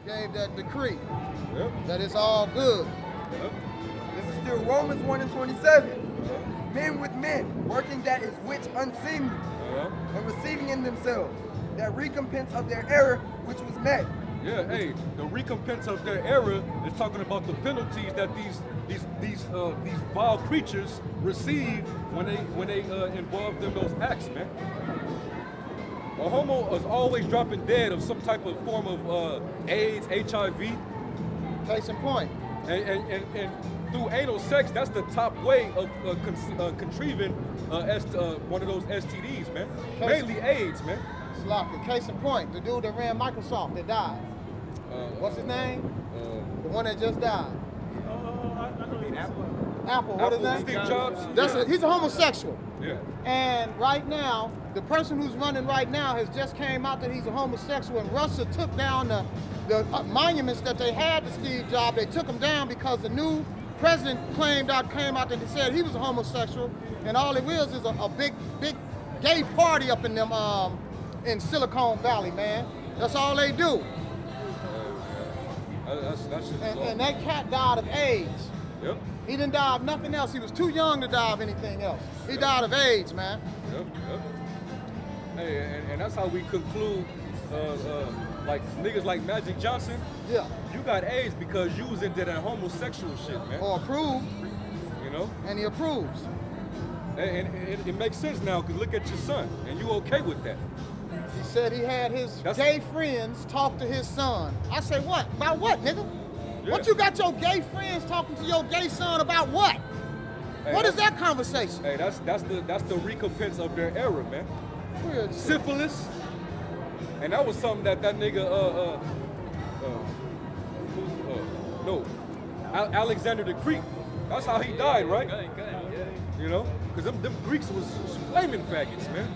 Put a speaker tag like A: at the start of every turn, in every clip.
A: gave that decree that it's all good.
B: This is still Romans 1 and 27. Men with men, working that is which unseemly, and receiving in themselves that recompense of their error which was met.
C: Yeah, hey, the recompense of their error is talking about the penalties that these vile creatures receive when they involved in those acts, man. A homo is always dropping dead of some type of form of AIDS, HIV.
A: Case in point.
C: And through anal sex, that's the top way of contriving one of those STDs, man. Mainly AIDS, man.
A: Sloppy. Case in point, the dude that ran Microsoft that died. What's his name? The one that just died. Apple. What is his name?
C: Steve Jobs.
A: He's a homosexual.
C: Yeah.
A: And right now, the person who's running right now has just came out that he's a homosexual, and Russia took down the monuments that they had to Steve Jobs. They took them down because the new president came out and said he was a homosexual, and all it is a big gay party up in them in Silicon Valley, man. That's all they do. And that cat died of AIDS.
C: Yep.
A: He didn't die of nothing else. He was too young to die of anything else. He died of AIDS, man.
C: Yep. Hey, and that's how we conclude, like niggas like Magic Johnson.
A: Yeah.
C: You got AIDS because you was into that homosexual shit, man.
A: Or approved.
C: You know?
A: And he approves.
C: And it makes sense now, because look at your son, and you okay with that.
A: He said he had his gay friends talk to his son. I say, what? About what, nigga? Yeah. What you got your gay friends talking to your gay son about what? Hey, what is that conversation?
C: Hey, that's the recompense of their error, man.
A: Weird
C: syphilis. And that was something that nigga, Alexander the Greek, that's how he died, right? You know? Because them Greeks was flaming faggots, man.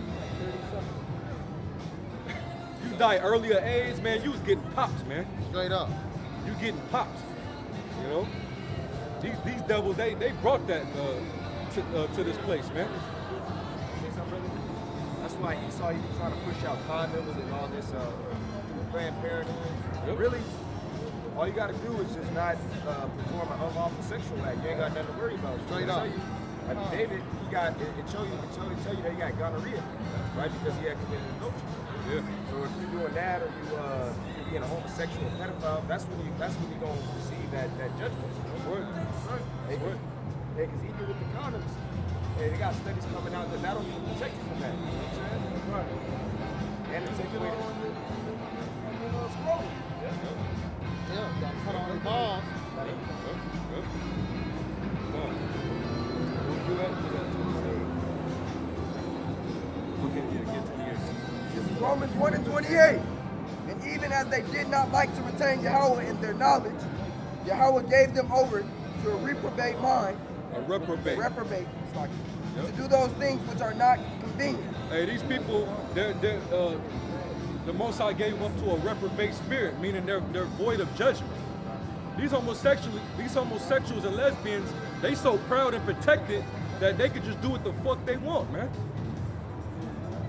C: You die early of AIDS, man, you was getting popped, man.
A: Straight up.
C: You getting popped, you know? These devils, they brought that to this place, man.
D: That's why Esau even trying to push out condoms and all this Planned Parenthood. Yep. Really, all you got to do is just not perform an unlawful sexual act. You ain't got nothing to worry about.
A: Straight up.
D: David, he got it tell you that he got gonorrhea, right? Because he had committed adultery.
C: Yeah.
D: So if you're doing that, or you being a homosexual pedophile, that's when you gonna receive that judgment.
C: Right.
D: Because even with the condoms, they got studies coming out that don't even protect you from that. You know what I'm saying? Right. And it's take away the scroll.
A: Yeah, got to put on the balls.
B: This is Romans 1 and 28. And even as they did not like to retain Yahweh in their knowledge, Yahweh gave them over to a reprobate mind.
C: A reprobate.
B: It's like, to do those things which are not convenient.
C: Hey, these people, the Most High gave them up to a reprobate spirit, meaning they're void of judgment. These homosexuals and lesbians, they so proud and protected that they could just do what the fuck they want, man.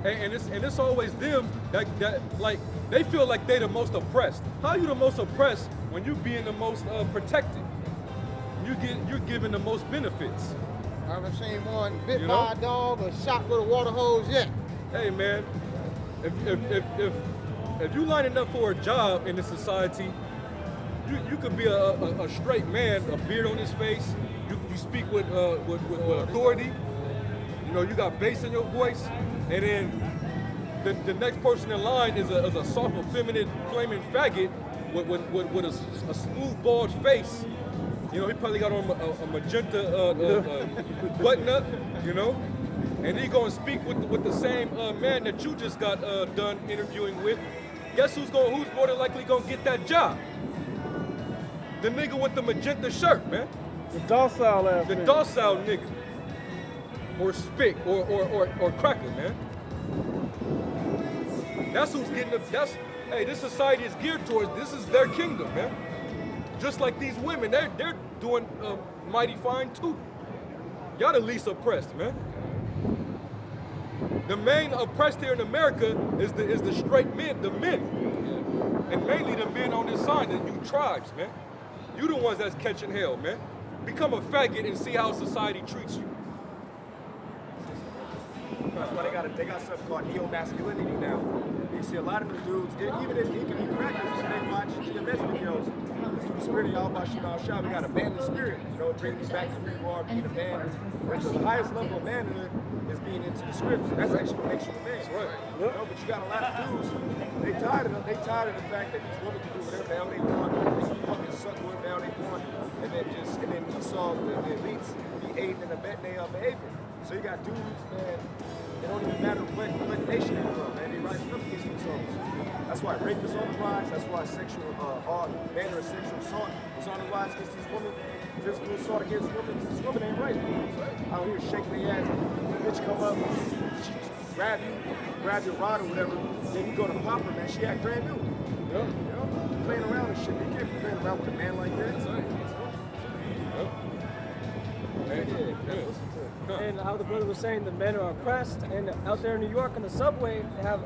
C: And it's always them that like they feel like they the most oppressed. How are you the most oppressed when you being the most protected? You're given the most benefits.
A: I haven't seen one bit by a dog or shot with a water hose yet.
C: Hey man, if you lining up for a job in this society, you could be a straight man, a beard on his face. You speak with authority. You know, you got bass in your voice, and then the next person in line is a soft, effeminate, flaming faggot with a smooth, bald face. You know, he probably got on a magenta button up, you know, and he gonna speak with the same man that you just got done interviewing with. Guess who's more than likely gonna get that job? The nigga with the magenta shirt, man.
E: The docile ass.
C: The docile nigga. Or spick, or cracker, man. That's who's getting hey, this society is geared towards, this is their kingdom, man. Just like these women, they're doing mighty fine too. Y'all the least oppressed, man. The main oppressed here in America is the straight men, the men. And mainly the men on this side, you tribes, man. You the ones that's catching hell, man. Become a faggot and see how society treats you.
D: That's why they got something called neo-masculinity now. You see a lot of the dudes, even if it can be crackers, when they watch GMS videos, it's the spirit of Yahweh Shema Shah. We got a manly spirit, you know, bringing you back to who you are, being a man. And so the highest level of manhood is being into the scripts. That's actually what makes you a man. That's right. You know, but you got a lot of dudes, they tired of the fact that these women can do whatever the hell they want. They can fucking suck whatever the hell they want. And then Esau, the elites, be aiding and abetting their behavior. So you got dudes, man, it don't even matter what nation they're from, man. They rising up against themselves. That's why rape is on the rise. That's why all manner of sexual assault is on the rise against these women. Physical assault against women. These women ain't right. Out here shaking their ass. Bitch come up, she grab your rod or whatever. Then you go to pop her, man. She act brand new. You know, playing around and shit. You can't be playing around with a man like that.
E: And how the brother was saying the men are oppressed, and out there in New York on the subway, they have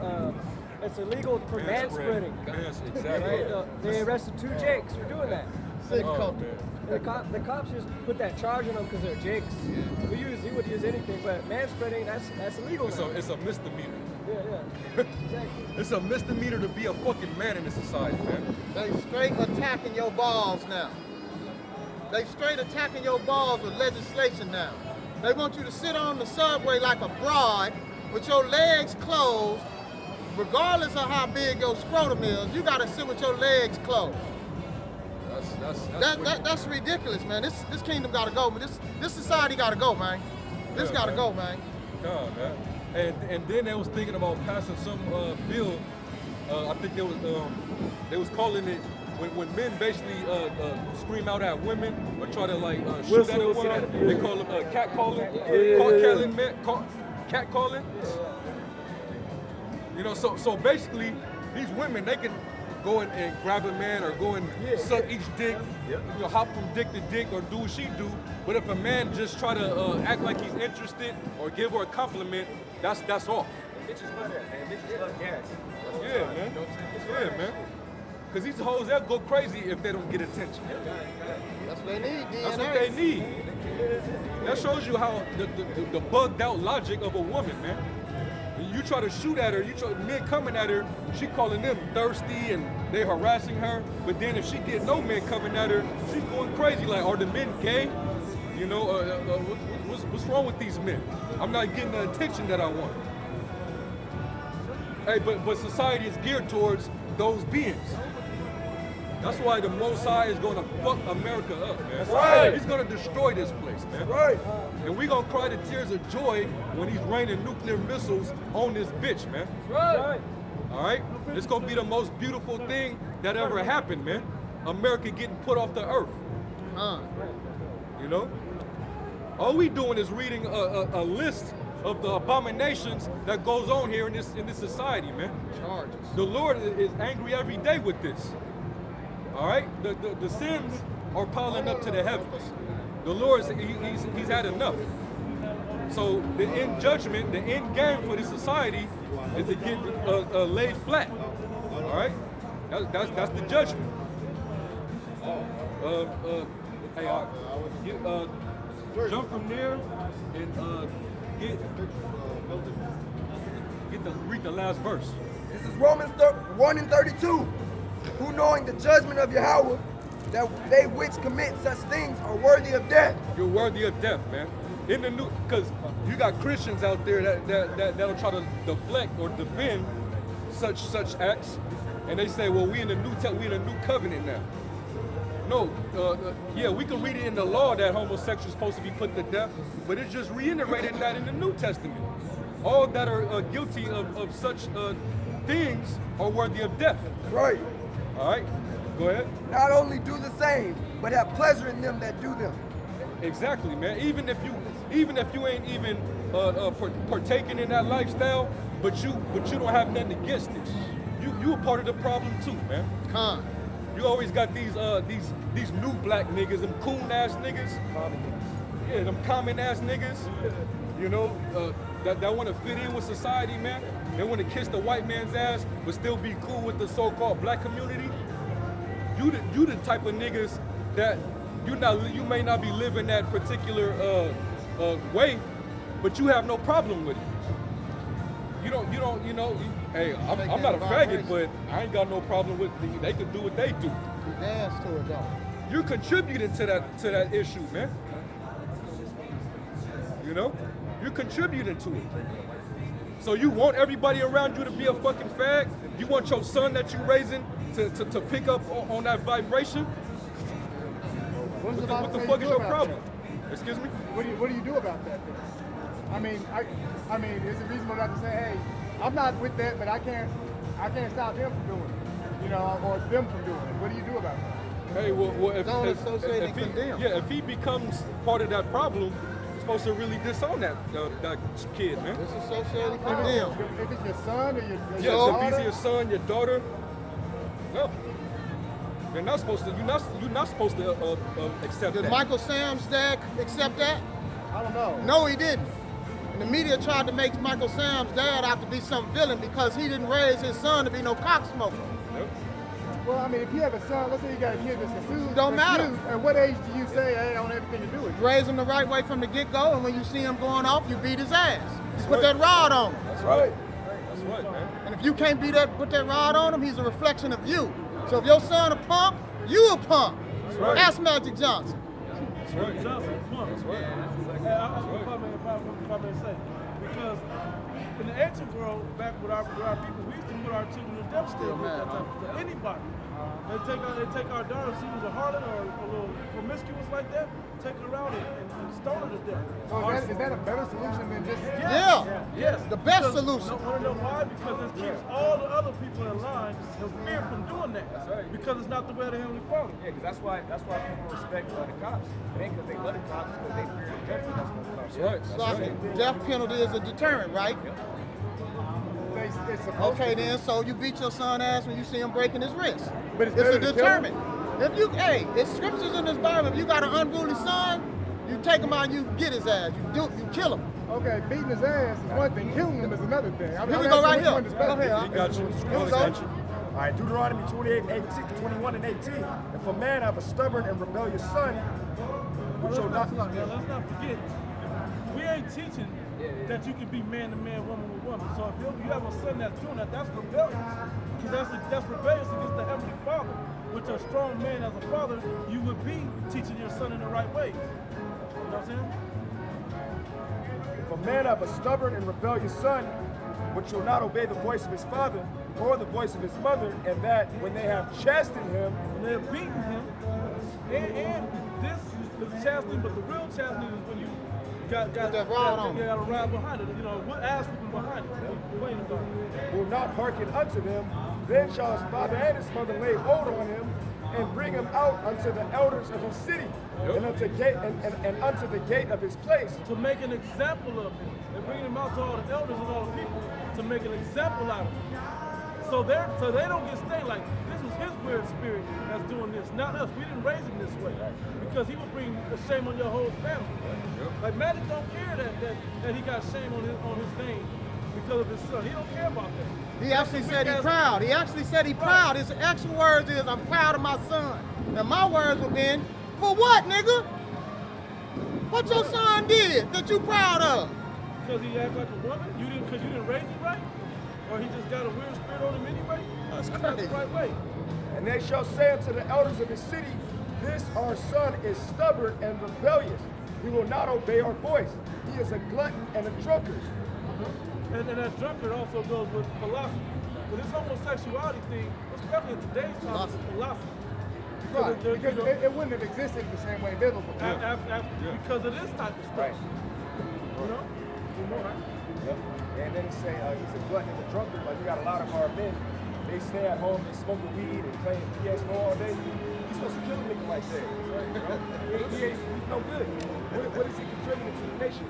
E: it's illegal for man spreading.
C: Exactly.
E: Right? They arrested 2 Jakes for doing that. And the cops just put that charge on them because they're Jakes. He would use anything, but man spreading, that's illegal.
C: It's a misdemeanor.
E: Yeah, exactly.
C: It's a misdemeanor to be a fucking man in this society, man.
A: They straight attacking your balls now. They straight attacking your balls with legislation now. They want you to sit on the subway like a broad with your legs closed, regardless of how big your scrotum is. You gotta sit with your legs closed. That's ridiculous, man. This kingdom gotta go, but this society gotta go, man. This gotta go, man.
C: No, man. And then they was thinking about passing some bill. I think they was calling it when men basically scream out at women or try to like shoot at a woman. They call them catcalling. Catcalling. You know, so basically these women, they can go and grab a man or go and suck each dick, you know, hop from dick to dick or do what she do. But if a man just try to act like he's interested or give her a compliment, that's off.
D: Bitches love that, man. Bitches love gas.
C: Yeah, man. Yeah, man. Because these hoes, they'll go crazy if they don't get attention.
A: That's what they need, DNA.
C: That's what they need. That shows you how the bugged out logic of a woman, man. You try to shoot at her, men coming at her, she calling them thirsty and they harassing her. But then if she get no men coming at her, she's going crazy. Like, are the men gay? You know, what's wrong with these men? I'm not getting the attention that I want. Hey, but society is geared towards those beings. That's why the Most High is going to fuck America up, man.
D: That's right.
C: He's going to destroy this place, man.
D: That's right.
C: And we going to cry the tears of joy when he's raining nuclear missiles on this bitch, man.
E: That's right.
C: All right? It's going to be the most beautiful thing that ever happened, man. America getting put off the earth. You know? All we doing is reading a list of the abominations that goes on here in this society, man.
A: Charges.
C: The Lord is angry every day with this. All right, the sins are piling up to the heavens. The Lord, he's had enough. So the end judgment, the end game for this society is to get laid flat. All right, that's the judgment. Jump from there and read the last verse.
B: This is Romans 1:32. Who knowing the judgment of Yahweh, that they which commit such things are worthy of death.
C: You're worthy of death, man. In the new, because you got Christians out there that'll try to deflect or defend such acts, and they say, well, we in the new covenant now. No, yeah, we can read it in the law that homosexuals supposed to be put to death, but it's just reiterating that in the New Testament. All that are guilty of such things are worthy of death.
B: Right.
C: All right, go ahead.
B: Not only do the same, but have pleasure in them that do them.
C: Exactly, man. Even if you ain't even partaking in that lifestyle, but you don't have nothing against it. You a part of the problem too, man. You always got these new black niggas, them coon ass niggas. Yeah, them common ass niggas. You know, that want to fit in with society, man. They want to kiss the white man's ass, but still be cool with the so-called black community. You the type of niggas that you may not be living that particular way, but you have no problem with it. Hey, I'm not a faggot, but I ain't got no problem with they can do what they do.
A: You dance to it though.
C: You're contributing to that issue, man. You know? You're contributing to it. So you want everybody around you to be a fucking fag? You want your son that you're raising to pick up on that vibration? What the fuck is your problem? Excuse me?
F: What do you do about that then? I mean, is it reasonable not to say, hey, I'm not with that, but I can't stop him from doing it, you know, or them from doing it. What do you do about that?
C: Hey, well,
A: if
C: he becomes part of that problem, you're supposed to really disown that kid, man.
A: Disassociate and condemn.
F: If it's your son or your
C: Yes,
F: daughter?
C: if he's your son, your daughter, no. You're not supposed to accept
A: Did
C: that.
A: Michael Sam's dad accept that?
F: I don't know.
A: No, he didn't. And the media tried to make Michael Sam's dad out to be some villain because he didn't raise his son to be no cocksmoker.
C: Yep.
F: Well, I mean, if you have a son, let's say you got a kid that's confused.
A: Don't matter.
F: At what age do you say, hey, I don't have anything to do with it?
A: Raise him the right way from the get-go, and when you see him going off, you beat his ass. You put
C: right.
A: that rod on him.
C: That's right. That's right, man.
A: And if you can't put that rod on him, he's a reflection of you. So if your son a punk, you a punk.
C: That's right.
A: Ask Magic Johnson.
C: That's right.
G: Johnson, punk.
C: That's right.
G: Hey, if I may say, because in the ancient world, back with our people, we used to put our children to death still with that type of stuff. Anybody. They take our daughter, she was a harlot or a little promiscuous like that, take her out and stone her to death.
F: So is that a better solution than just...
A: Yeah.
G: Yes.
A: The best
G: Because,
A: solution.
G: Want to know why? Because it keeps all the other people in line and fear from doing that.
D: That's right.
G: Because it's not the way of the Heavenly Father.
D: Yeah, because that's why people respect the cops. It ain't because they love the cops, it's because they fear the judgment that's going to come.
C: That's right.
A: So I mean, death penalty is a deterrent, right?
F: It's supposed
A: Okay,
F: to be.
A: then, so you beat your son ass when you see him breaking his wrist.
F: But it's
A: It's
F: better
A: a
F: to kill
A: deterrent.
F: him.
A: If you, it's scriptures in this Bible. If you got an unruly son, you take him out and you get his ass. You kill him.
F: Okay, beating his ass is one thing, killing him is another thing.
A: Here we go right here. Go ahead.
C: He got you.
A: Here we
C: He
A: go.
C: got you.
D: All right, Deuteronomy 21 and 18. If a man have a stubborn and rebellious son, which shall not...
G: Let's not forget, we ain't teaching that you can be man to man, woman to woman. So if you have a son that's doing that, that's rebellious. Because that's rebellious against the Heavenly Father. With a strong man as a father, you would be teaching your son in the right ways. You know what I'm saying?
D: If a man have a stubborn and rebellious son, which will not obey the voice of his father or the voice of his mother, and that when they have chastened him,
G: When they're beating him, and this is chastening, but the real chastening is when you got
A: that rod on.
G: You got a rod behind it. You know, what ass whipping behind it. Complain about it.
D: will not hearken unto them, then shall his father and his mother lay hold on him and bring him out unto the elders of his city and unto unto the gate of his place.
G: To make an example of him. They're bringing him out to all the elders and all the people to make an example out of him. So they don't get stayed like, this was his weird spirit that's doing this, not us. We didn't raise him this way. Because he would bring the shame on your whole family. Like Magic don't care that he got shame on his name because of his son. He don't care about that.
A: He actually said he's proud. He actually said he's proud. His actual words is, I'm proud of my son. And my words would have been, for what, nigga? What your son did that you proud of?
G: Because he act like a woman? Because you didn't raise him right? Or he just got a weird spirit on him anyway?
A: That's
G: not
A: crazy.
G: the right way.
D: And they shall say unto the elders of his city, this our son is stubborn and rebellious. He will not obey our voice. He is a glutton and a drunkard.
G: And that drunkard also goes with philosophy. But this homosexuality thing, especially in today's time, is philosophy.
F: Right, because it wouldn't have existed the same way biblical.
G: Because of this type of stuff.
D: Right.
G: You know? You know, right?
D: Yep. And then he say he's a glutton and a drunkard. Like we got a lot of our men, they stay at home, they smoke weed and play PS4 all day. He's supposed to kill a nigga like that. Right? You know? He's no good. What is he contributing to the nation?